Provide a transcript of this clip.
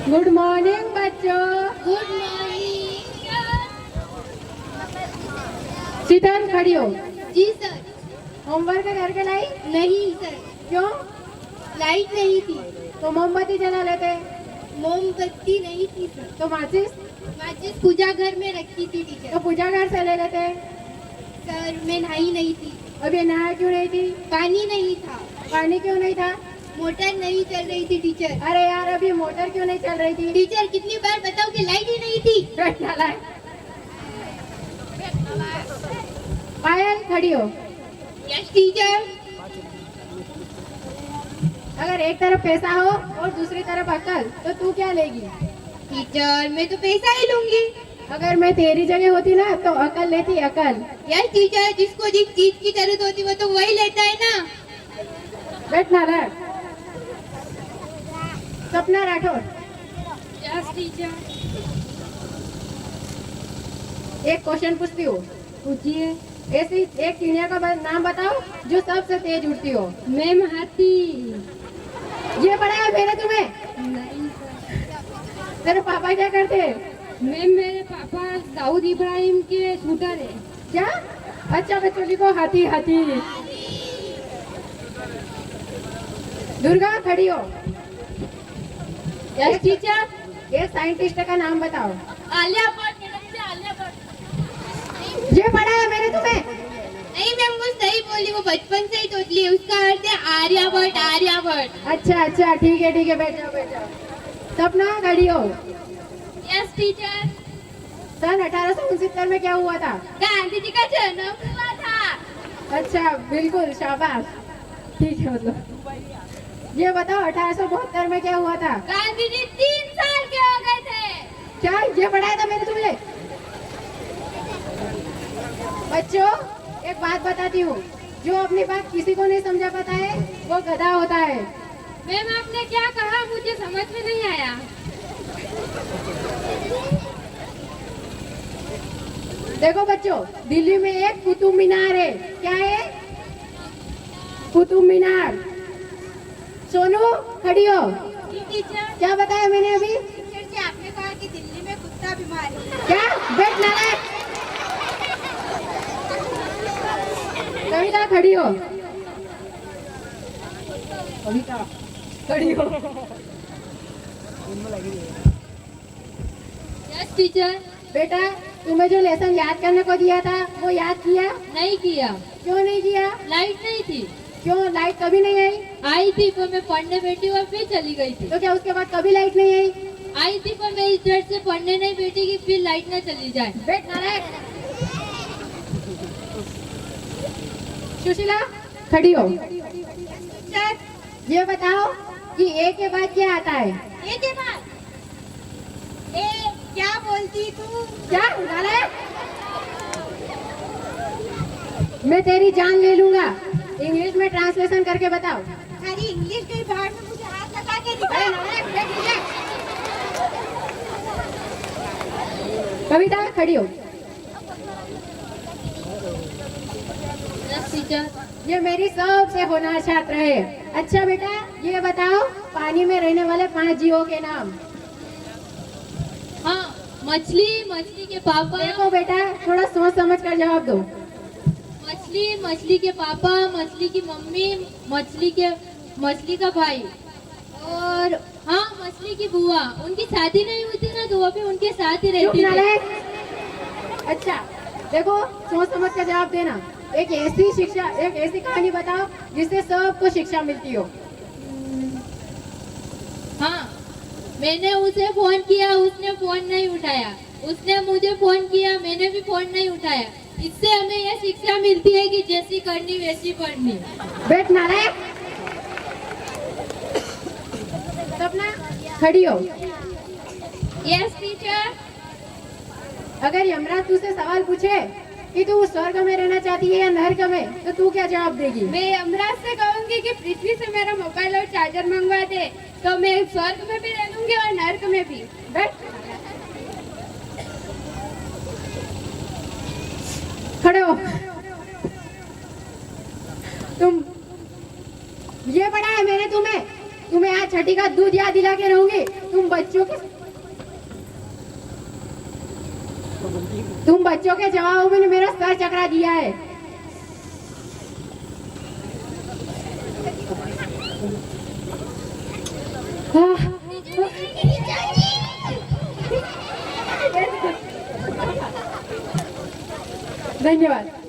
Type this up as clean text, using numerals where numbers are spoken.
Good morning बच्चों। Good morning. Sheetal खड़ी हो। जी सर। होमवर्क करके लाई? नहीं सर। क्यों? लाइट नहीं थी। तो मोमबत्ती जला लेते। मोमबत्ती नहीं थी सर। तो माचिस? माचिस पूजा घर में रखी थी टीचर। तो पूजा घर से ले लेते। सर मैं नहाई नहीं थी। अब ये नहाया क्यों नहीं थी? पानी नहीं था। पानी क्यों नहीं था? मोटर नहीं चल रही थी टीचर। अरे यार अभी मोटर क्यों नहीं चल रही थी? टीचर कितनी बार बताओ कि लाइट ही नहीं थी। बैठ नालायक। पायल खड़ी हो। Yes teacher. अगर एक तरफ पैसा हो और दूसरी तरफ अकल तो तू क्या लेगी? टीचर मैं तो पैसा ही लूंगी। अगर मैं तेरी जगह होती ना तो अकल लेती, अकल। यस टीचर, जिसको जिस चीज की जरूरत होती वो तो वही लेता है ना। बैठ नालायक। सपना राठौर। Yes teacher. एक क्वेश्चन पूछती हूँ। पूछिए। ऐसी एक चिड़िया का नाम बताओ जो सबसे तेज उड़ती हो। मैम हाथी। ये पढ़ाया मैंने तुम्हें? नहीं सर। तेरे पापा क्या करते हैं? मैम मेरे पापा दाऊद इब्राहिम के शूटर है। क्या? अच्छा बच्चों लिखो हाथी हाथी। दुर्गा खड़ी हो। Yes teacher. एक साइंटिस्ट का नाम बताओ। आलिया भट्ट। आलिया भट्ट। ये पढ़ाया मैंने तुम्हें? नहीं मैम वो सही बोली, वो बचपन से ही तोतली है, उसका अर्थ है आर्यभट्ट। आर्यभट्ट। अच्छा ठीक है बैठ जाओ। सपना खड़ी हो। Yes teacher. सन 1869 में क्या हुआ था? गांधी जी का जन्म हुआ था। अच्छा बिल्कुल शाबाश। ठीक है मतलब ये बताओ 1872 में क्या हुआ था? गांधी जी 3 साल के हो गए थे। क्या ये पढ़ाया था मैंने तुम्हें? बच्चों एक बात बताती हूँ, जो अपनी बात किसी को नहीं समझा पाता है वो गधा होता है। मैम आपने क्या कहा मुझे समझ में नहीं आया। देखो बच्चों, दिल्ली में एक कुतुब मीनार है। क्या है? कुतुब मीनार। सोनू खड़ी हो। टीचर। क्या बताया मैंने अभी? टीचर जी आपने कहा कि दिल्ली में कुत्ता बीमार है। क्या? बैठ नालायक। कविता खड़ी हो। कविता खड़ी हो। Yes teacher. बेटा तुम्हें जो लेसन याद करने को दिया था वो याद किया? नहीं किया। क्यों नहीं किया? लाइट नहीं थी। क्यों? लाइट कभी नहीं आई? आई थी पर मैं पढ़ने बैठी और फिर चली गई थी। तो क्या उसके बाद कभी लाइट नहीं आई? आई थी पर मैं इस डर से पढ़ने नहीं बैठी कि फिर लाइट ना चली जाए। बैठ नालायक। सुशीला खड़ी हो। सर। ये बताओ कि ए के बाद क्या आता है? ये के बाद ए क्या बोलती तू? क्या नालायक? मैं तेरी जान ले लूंगा। इंग्लिश में ट्रांसलेशन करके बताओ। सारी इंग्लिश के बाहर में मुझे हाथ लगा के अरे दिखा। नालायक, बैठ नीचे। कविता खड़ी हो। Yes teacher. ये मेरी सबसे होनहार छात्र है। अच्छा बेटा ये बताओ पानी में रहने वाले 5 जीवों के नाम। हाँ, मछली, मछली के पापा। देखो बेटा थोड़ा सोच समझ कर जवाब दो। मछली, मछली के पापा, मछली की मम्मी, मछली का भाई और हाँ मछली की बुआ। उनकी शादी नहीं हुई थी ना तो वो भी उनके साथ ही चुप रहती थी। नालायक। अच्छा देखो सोच समझ कर जवाब देना। एक ऐसी कहानी बताओ जिससे सबको शिक्षा मिलती हो। हाँ, मैंने उसे फोन किया, उसने फोन नहीं उठाया। उसने मुझे फोन किया, मैंने भी फोन नहीं उठाया। इससे हमें यह शिक्षा मिलती है कि जैसी करनी वैसी पढ़नी। बैठ नालायक। सपना खड़ी हो। Yes teacher. अगर यमराज तुझसे सवाल पूछे कि तू स्वर्ग में रहना चाहती है या नरक में तो तू क्या जवाब देगी? मैं यमराज से कहूंगी कि पृथ्वी से मेरा मोबाइल और चार्जर मंगवा दे तो मैं स्वर्ग में भी रह लूंगी और नर्क में भी। बैठ। खड़े हो। तुम ये पढ़ा है मैंने तुम्हें आज बेटी का दूध याद दिला के रहूंगी। तुम बच्चों के जवाबों में मेरा सर चकरा दिया है। धन्यवाद।